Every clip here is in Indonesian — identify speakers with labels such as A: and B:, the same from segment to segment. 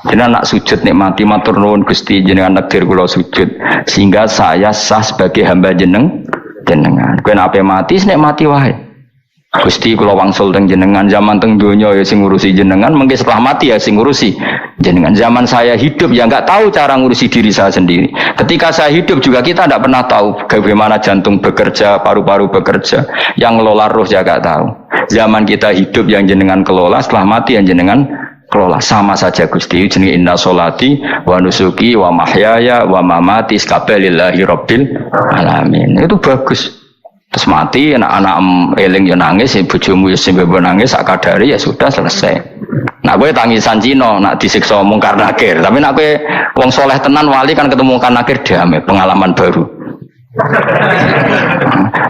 A: Jenengan nak sujud nikmati matur nuwun Gusti jenengan takdir kula sujud sehingga saya sah sebagai hamba jenengan. Kowe nek mati nikmati wae. Gusti kula wangsul teng jenengan zaman teng donya ya sing ngurusi jenengan, mengke setelah mati ya sing ngurusi jenengan. Zaman saya hidup ya enggak tahu cara ngurusi diri saya sendiri. Ketika saya hidup juga kita tidak pernah tahu bagaimana jantung bekerja, paru-paru bekerja, yang ngelola roh ya enggak tahu. Zaman kita hidup yang jenengan kelola, setelah mati yang jenengan kelola. Sama saja Gusti jenenge inna sholati wa nusuki wa mahyaya wa mamati lillahi rabbil alamin. Itu bagus. Terus mati anak-anak eling yo nangis, bojomu yo sembe nangis sak kadare ya sudah selesai. Nak kowe tangisan Cina nak disiksa mungkar nakir, tapi nak kowe wong soleh tenan wali kan ketemu mungkar nakir damai, pengalaman baru.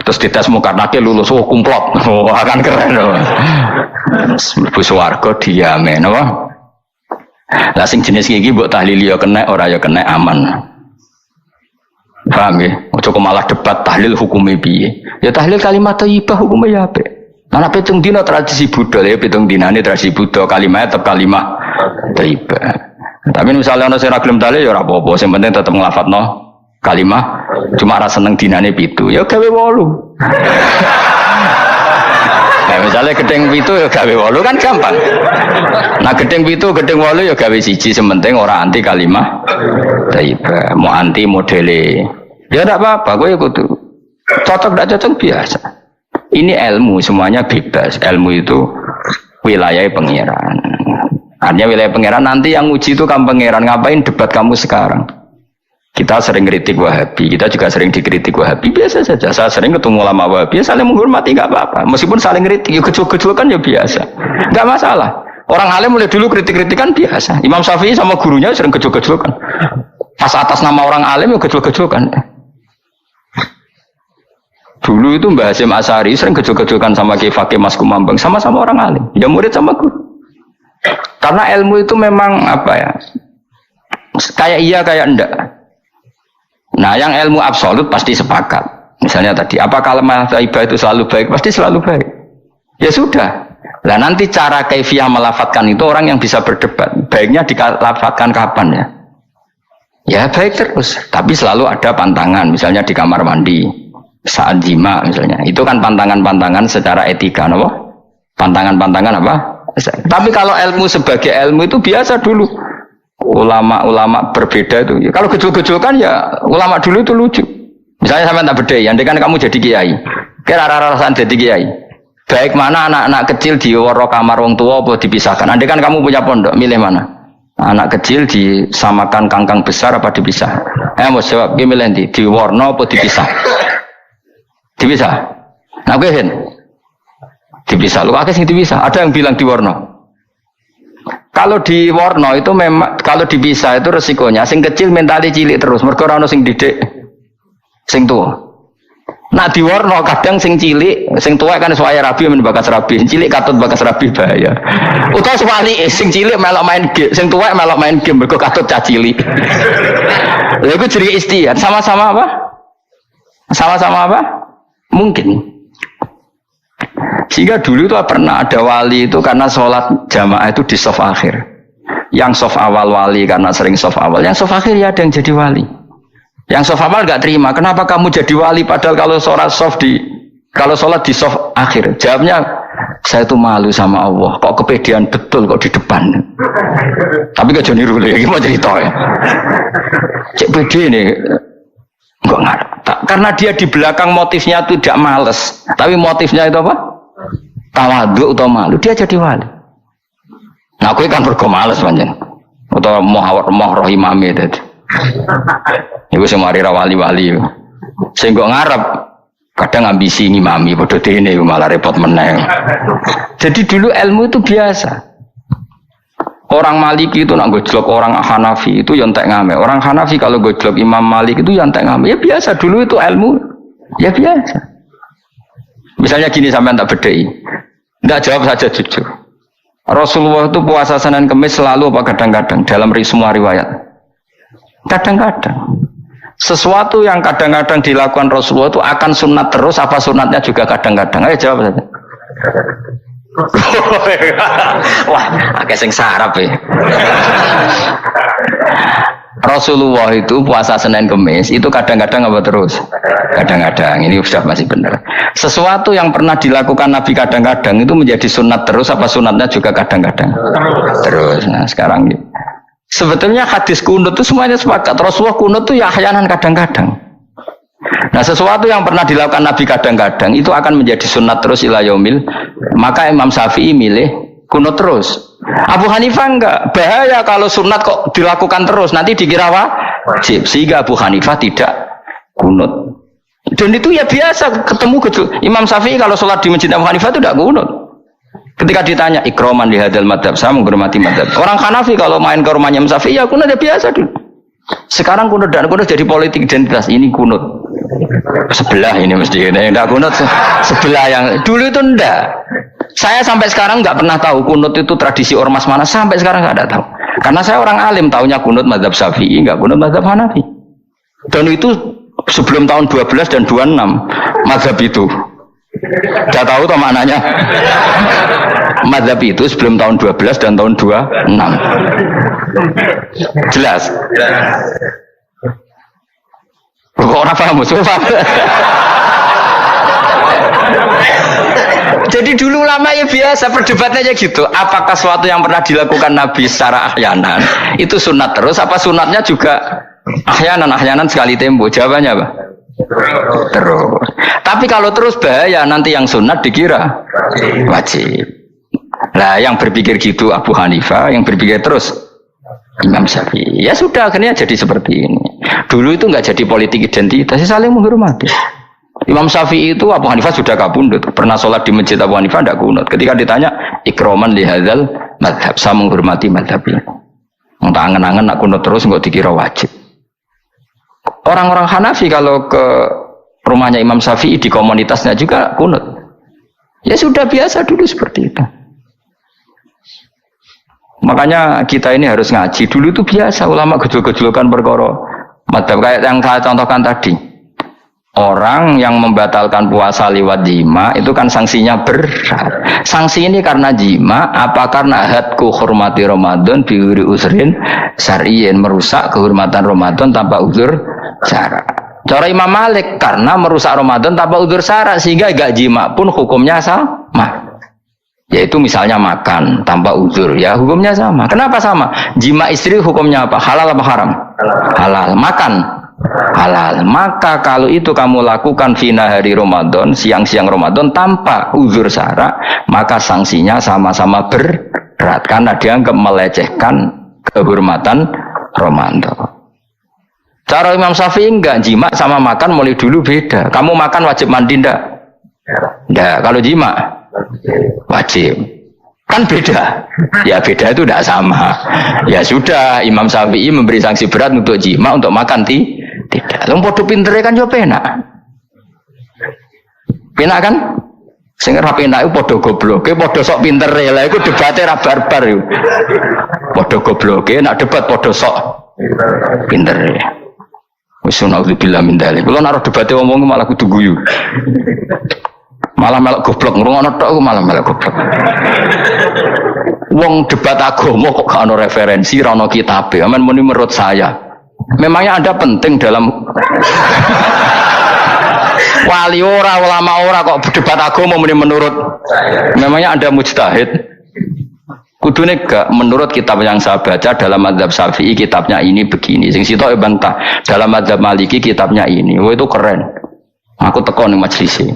A: Terus dites mungkar nakir lulus kumplot. Akan keren loh. Mlebu swarga diame napa? Lah sing jenis iki mbok tahlil ya kena ora ya kena aman. Paham ya? Ojo malah debat tahlil hukumnya piye. Ya tahlil kalimat thayyibah hukumnya ya apik. Ana pitung dina tradisi Buddha ya pitung dinane tradisi Buddha kalimat tetap kalimat thayyibah. Tapi misalnya ana sing ora gelem tahlil ya ora apa-apa, sing penting tetep nglafadzno kalimat. Cuma ra seneng dinane 7. Ya gawe 8. Nah, misalnya gedeng 7 ya gawe 8 kan gampang. Nah gedeng 7, gedeng 8 ya gawe 1 sementing ora anti kalimat thayyibah, mau anti modele. Ya enggak apa-apa, kowe kudu cocok enggak cocok biasa. Ini ilmu semuanya bebas. Ilmu itu wilayah pangeran. Artinya wilayah pangeran nanti yang uji itu kamu pangeran. Ngapain debat kamu sekarang? Kita sering kritik Wahabi, kita juga sering dikritik Wahabi, biasa saja. Saya sering ketemu ulama Wahabi, saling menghormati nggak apa-apa. Meskipun saling kritik, ya gejol-gejol ya biasa, nggak masalah. Orang alim mulai dulu kritik-kritikan biasa. Imam Syafi'i sama gurunya sering gejol-gejolkan. Pas atas nama orang alim ya gejol-gejolkan. Dulu itu Mbah Hasyim Asy'ari sering gejol-gejolkan sama Ki Fakih Mas Kumambang, sama-sama orang alim, ya murid sama guru. Karena ilmu itu memang apa ya? Kayak iya kayak enggak. Nah, yang ilmu absolut pasti sepakat. Misalnya tadi, apa kalimat thayyibah itu selalu baik? Pasti selalu baik. Ya sudah. Nah, nanti cara kaifiyah melafatkan itu orang yang bisa berdebat. Baiknya dilafatkan kapan ya? Ya baik terus. Tapi selalu ada pantangan. Misalnya di kamar mandi, saat jima misalnya. Itu kan pantangan-pantangan secara etika, no? Pantangan-pantangan apa? Tapi kalau ilmu sebagai ilmu itu biasa dulu. Ulama-ulama berbeda itu. Ya, kalau gejol-gejolkan ya ulama dulu itu lucu. Misalnya sampai tak beda, andai kan kamu jadi kiai. Kira rara-rasan jadi kiai. Baik mana anak-anak kecil di waro kamar wong tua apa dipisahkan. Andai kan kamu punya pondok, milih mana? Anak kecil disamakan kangkang besar apa dipisah? Mau jawab, milih nanti di warno apa dipisah? Dipisah. Nah, gue dipisah. Lu akeh sing dipisah. Ada yang bilang di warno. Kalau di warna itu memang kalau dipisah itu resikonya sing kecil mentali cilik terus mergo ora ono sing didik sing tua. Nah di warna kadang sing cilik sing tua kan suaya rabi men bakas rabi, cilik katut bakas rabi bahaya. Utawa sebalike sing cilik melok main game, sing tua melok main game mergo katut cah cilik. Lha iku jenenge istihad, sama-sama apa? Sama-sama apa? Mungkin. Sehingga dulu itu pernah ada wali itu karena sholat jamaah itu di shaf akhir. Yang shaf awal wali karena sering shaf awal. Yang shaf akhir ya ada yang jadi wali. Yang shaf awal nggak terima. Kenapa kamu jadi wali padahal kalau sholat di shaf akhir? Jawabnya saya itu malu sama Allah. Kok kepedean betul kok di depan. Tapi kok jadi niru ya gimana cerita ya? Cek pede nih. Enggak ngarep. Karena dia di belakang motifnya itu tidak males. Tapi motifnya itu apa? Tawadhu atau malu, dia jadi wali. Nah, aku kan bergo males panjang. Atau moh rohimame tadi. Iku sing mari ra wali-wali. Sing kok ngarep kadang ambisi ngimami padha dene malah repot meneh. Jadi dulu ilmu itu biasa. Orang Maliki itu nak gojlok orang Hanafi itu yang entek ngame. Orang Hanafi kalau gojlok Imam Malik itu yang entek ngame. Ya biasa dulu itu ilmu. Ya biasa. Misalnya gini sampai tak bedai. Tidak jawab saja jujur. Rasulullah itu puasa Senin Kemis selalu apa kadang-kadang dalam semua riwayat. Kadang-kadang. Sesuatu yang kadang-kadang dilakukan Rasulullah itu akan sunat terus apa sunatnya juga kadang-kadang. Ayo jawab saja. Wah, agak sing sarap ya. Rasulullah itu puasa Senin Kemis itu kadang-kadang apa terus? Kadang-kadang, ini sudah masih benar. Sesuatu yang pernah dilakukan Nabi kadang-kadang itu menjadi sunat terus apa sunatnya juga kadang-kadang? Terus. Nah sekarang sebetulnya hadis kunut itu semuanya sepakat. Rasulullah kunut itu ya ahyanan kadang-kadang. Nah sesuatu yang pernah dilakukan Nabi kadang-kadang itu akan menjadi sunat terus ila yaumil. Maka Imam Syafi'i milih kunut terus. Abu Hanifah enggak, bahaya kalau sunat kok dilakukan terus nanti dikira wajib, sehingga Abu Hanifah tidak kunut. Dan itu ya biasa ketemu Imam Syafi'i kalau sholat di masjid Abu Hanifah itu tidak kunut. Ketika ditanya ikroman di hadal madhab, saya menghormati madhab. Orang Hanafi kalau main ke rumahnya Imam Syafi'i ya kunut ya biasa dulu. Sekarang kunut dan kunut jadi politik identitas. Ini kunut sebelah ini mesti ini enggak kunut sebelah yang dulu itu enggak. Saya sampai sekarang nggak pernah tahu kunut itu tradisi ormas mana, sampai sekarang nggak ada tahu. Karena saya orang alim, taunya kunut mazhab Syafi'i, nggak kunut mazhab Hanafi. Dan itu sebelum tahun 12 dan 26 mazhab itu. Sudah tahu toh maknanya? Mazhab itu sebelum tahun 12 dan tahun 26. Jelas? Kok orang paham? Jadi dulu lama ya biasa perdebatannya gitu. Apakah sesuatu yang pernah dilakukan Nabi secara ahyanan itu sunat terus? Apa sunatnya juga ahyanan sekali tempo? Jawabannya apa? Terus. Tapi kalau terus bahaya nanti yang sunat dikira wajib. Nah yang berpikir gitu Abu Hanifah, yang berpikir terus Imam Syafi'i. Ya sudah akhirnya jadi seperti ini. Dulu itu nggak jadi politik identitas, saling menghormati. Imam Syafi'i itu Abu Hanifah sudah kabundut. Pernah sholat di masjid Abu Hanifah tidak kunut. Ketika ditanya ikroman li hadzal madhab, saya menghormati madhab ini. Entah angen-angen nak kunut terus nggak dikira wajib. Orang-orang Hanafi kalau ke rumahnya Imam Syafi'i di komunitasnya juga kunut. Ya sudah biasa dulu seperti itu. Makanya kita ini harus ngaji. Dulu itu biasa ulama gejol-gejolkan perkara madhab kayak yang saya contohkan tadi. Orang yang membatalkan puasa lewat jima itu kan sanksinya berat. Sanksi ini karena jima, apa karena hadku hormati Ramadan biuri usrin syar'iyyin, merusak kehormatan Ramadan tanpa uzur syara. Cara Imam Malik karena merusak Ramadan tanpa uzur syara sehingga gak jima pun hukumnya sama. Yaitu misalnya makan tanpa uzur, ya hukumnya sama. Kenapa sama? Jima istri hukumnya apa? Halal apa haram? Halal. Makan halal. Maka kalau itu kamu lakukan fina hari Ramadan, siang-siang Ramadan tanpa uzur syara, maka sanksinya sama-sama berat karena dianggap melecehkan kehormatan Ramadan. Cara Imam Syafi'i enggak, jima sama makan mulai dulu beda. Kamu makan wajib mandi enggak? Enggak. Kalau jima wajib. Kan beda. Ya beda itu tidak sama. Ya sudah, Imam Syafi'i memberi sanksi berat untuk jima, untuk makan tidak. Wong padha pintere kan yo penak. Penak kan? Sing ora penak iku padha gobloke, padha sok pintere. Lah iku debate ra barbar iku. Padha gobloke, nak debat padha sok pintere. Wis naudzubillah min dzalik. Kulo nek debate wong malah kudu guyu. Malah melok goblok, ngrungokno tok aku malah melok goblok. Wong debat agama kok gak ono referensi, ra ono kitabe. Amen muni menurut saya. Memangnya Anda penting dalam wali ora, ulama ora kok debat agama muni menurut. Memangnya Anda mujtahid? Kudune gak menurut kitab yang saya baca dalam mazhab Syafi'i kitabnya ini begini. Sing sitok bantah dalam mazhab Maliki kitabnya ini. Wah itu keren. Aku teko ning majelis ini.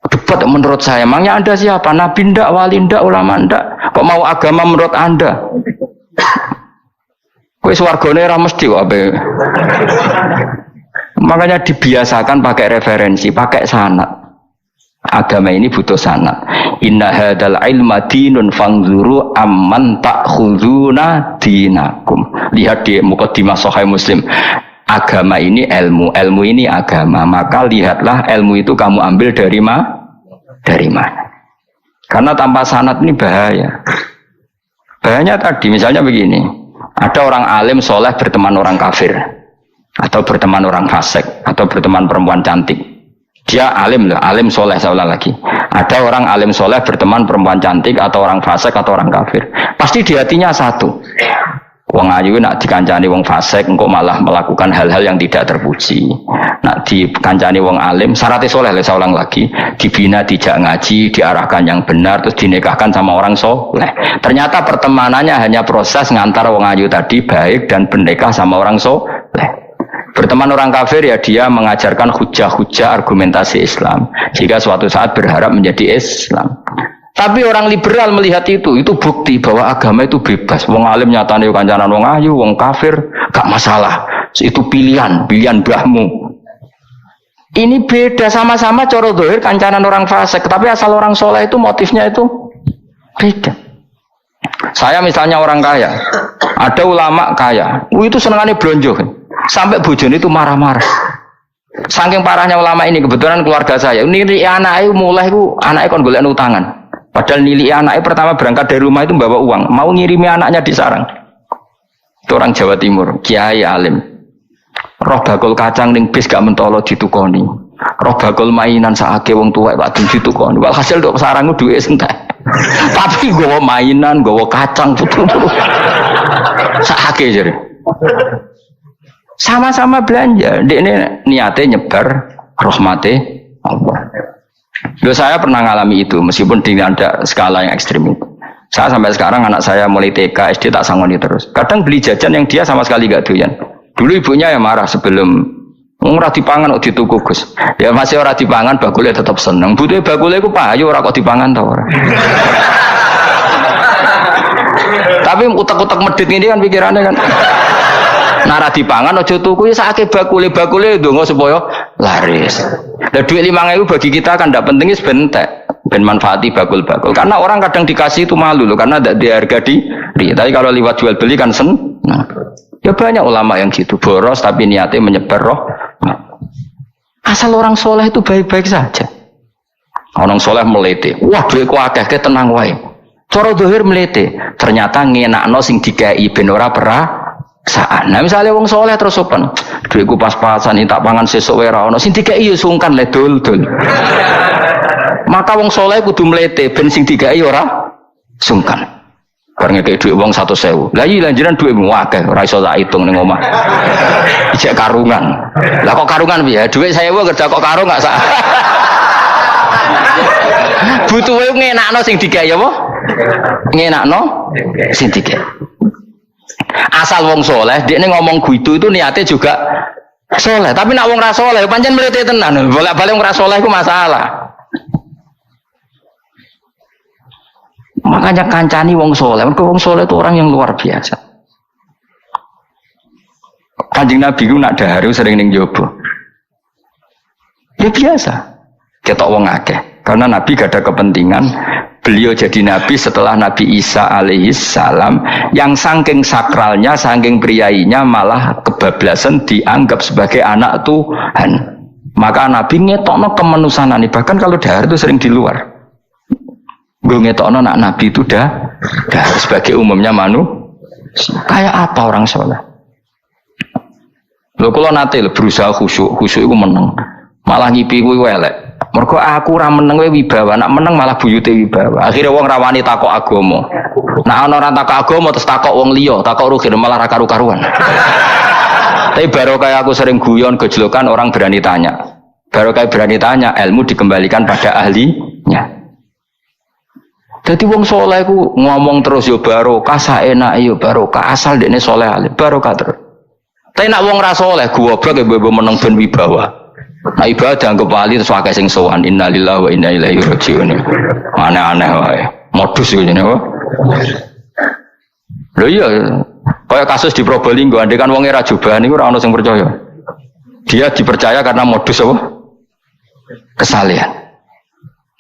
A: Debat menurut saya, emangnya Anda siapa? Nabi ndak, wali ndak, ulama ndak? Kok mau agama menurut Anda? Kowe swargane ora mesti kok ape. Makanya dibiasakan pakai referensi, pakai sanad. Agama ini butuh sanad. Inna hadzal ilma dinun fangzuru amman ta'khuduna dinakum. Lihat di mukadimah Sahih Muslim. Agama ini ilmu, ilmu ini agama. Maka lihatlah ilmu itu kamu ambil dari mana? Karena tanpa sanad ini bahaya. Bahayanya tadi misalnya begini. Ada orang alim soleh berteman orang kafir, atau berteman orang fasik, atau berteman perempuan cantik. Dia alim loh, alim soleh saya ulang lagi. Ada orang alim soleh berteman perempuan cantik, atau orang fasik, atau orang kafir. Pasti di hatinya satu. Wong ayu nak dikancani wong fasik engko malah melakukan hal-hal yang tidak terpuji. Nak dikancani wong alim syaratnya soleh, saya ulang lagi, dibina dijak ngaji, diarahkan yang benar, terus dinikahkan sama orang soleh. Ternyata pertemanannya hanya proses ngantar wong ayu tadi baik dan bernikah sama orang soleh. Berteman orang kafir ya dia mengajarkan hujah-hujah argumentasi Islam jika suatu saat berharap menjadi Islam. Tapi orang liberal melihat itu bukti bahwa agama itu bebas. Wong alim nyatane kancanan wong ayu, wong kafir gak masalah. Itu pilihan mbahmu. Ini beda, sama-sama cara zahir kancanan orang fasik, tapi asal orang soleh itu motifnya itu beda. Saya misalnya orang kaya, ada ulama kaya, itu senengannya blonjo, sampai bojone itu marah-marah. Saking parahnya ulama ini, kebetulan keluarga saya, ini anaknya mulai anaknya kon golek utangan. Padahal nilai anaknya pertama berangkat dari rumah itu bawa uang, mau ngirimi anaknya di sarang. Itu orang Jawa Timur, kiai alim. Roh bakul kacang ning bis gak mentolo ditukoni. Roh bakul mainan saake wong tuwek Pak ditukoni. Walhasil dok sarangku duwe entek. Tapi gowo mainan, gowo kacang putu. Saake jare. Sama-sama belanja, dekne niate nyebar rahmate Allah. Loh, saya pernah ngalami itu meskipun tidak skala yang ekstrim itu. Saya sampai sekarang anak saya mulai TK, SD tak sangoni terus. Kadang beli jajan yang dia sama sekali gak doyan. Dulu ibunya yang marah sebelum ora dipangan kok dituku Gus. Ya masih ora dipangan bakule tetap seneng. Butuhe bakule ku payu ora kok dipangan ta ora. Tapi utek-utek medhit ini kan pikirannya kan. Nara dipangan aja tuku ya sakake bakule ndonga supaya laris. Lah duit 5.000 bagi kita kan ndak penting sebentek, ben manfaati bakul-bakul. Karena orang kadang dikasih itu malu loh karena ndak diharga diri. Tapi kalau lewat jual beli kan seneng. Ya banyak ulama yang gitu, boros tapi niatnya menyebar roh. Asal orang soleh itu baik-baik saja. Orang soleh melete, wah duitku akeh ke tenang wae. Cara zahir melete, ternyata ngenakno sing dikai ben ora perasaan. Nah misalnya wong soleh terus sopan, duitku pas-pasan tak pangan sesuk wae ra ono, sing dikai yo sungkan le dul. Maka wong soleh kudu melete ben sing dikai ora sungkan. Bareng kayak duit uang 100.000. Lah iya lanjutan duitmu akeh, ora iso tak hitung ning omah. Ijek karungan. Lah kok karungan piye? Duit 1.000 kerja kok karung gak sak. Butuhe ngenakno sing digawe apa? Ngenakno sing digawe. Asal wong soleh, dekne ngomong gitu itu niatnya juga soleh. Tapi nak wong ra soleh, pancen mlete tenan. Bolak-balik wong ra soleh iku masalah. Makanya kancani wong soleh, mergo wong soleh itu orang yang luar biasa. Kanjeng Nabi ku nak daharu sering ning jowo. Ya biasa. Ketok wong akeh. Karena Nabi gak ada kepentingan beliau jadi Nabi setelah Nabi Isa alaihissalam yang saking sakralnya, saking priainya malah kebablasan dianggap sebagai anak Tuhan. Maka Nabi ngetokno kemanusiaan. Bahkan kalau dahar itu sering di luar. Gue ngetokno nak Nabi itu dah sebagai umumnya kayak apa orang soleh. Lo kalau nanti berusaha khusyuk itu menang, malah ngipi gue welek. Mergo aku ora meneng wibawa, nak meneng malah buyute wibawa. Akhirnya wong rawani takok agama. Nak ana ora takok agama terus takok wong liya, takok rugi malah ra karu-karuan. Tapi baru kayak aku sering guyon gejlokan orang berani tanya. Baru kayak berani tanya, ilmu dikembalikan pada ahlinya. Jadi wong soleh ku ngomong terus yo barokah, saenak yo barokah, asal dekne soleh alim barokah terus. Tapi nak wong ra soleh goblok ya mbok meneng ben wibawa. Nah ibadah anggap wali terus akeh sing sowan, innalillahi wa inna ilaihi raji'un. Aneh-aneh wae. Modus yo jenenge wae. Lho iya, kaya kasus di Probolinggo, andai kan wong ra jubah niku ora ono sing percaya. Dia dipercaya karena modus apa? Kesalehan.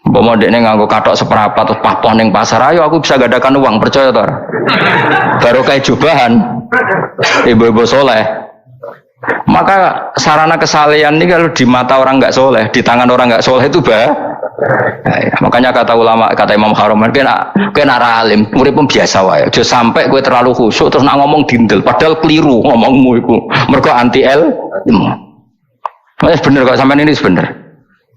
A: Mbok ndekne nganggo kathok seprapat terus pah ning pasar, ayo aku bisa gadakan uang, percaya to? Baru kayak jubahan ibu-ibu soleh. Maka sarana kesalehan ini kalau di mata orang enggak soleh, di tangan orang enggak soleh itu bahaya. Makanya kata ulama, kata Imam Haroman, kena alim, murid pun biasa wae. Aja sampai kowe terlalu khusyuk terus nak ngomong dindel, padahal keliru ngomongmu iku. Mergo anti ilmu. Wes bener kok sampean ini bener.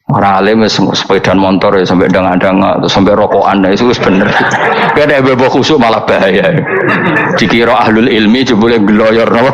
A: Orang alim sepeda motor ya sampai dang-dang atau sampai rokokan itu bener. Kada bebo khusuk malah bahaya. Dikira ahlul ilmi jebule gloyor napa.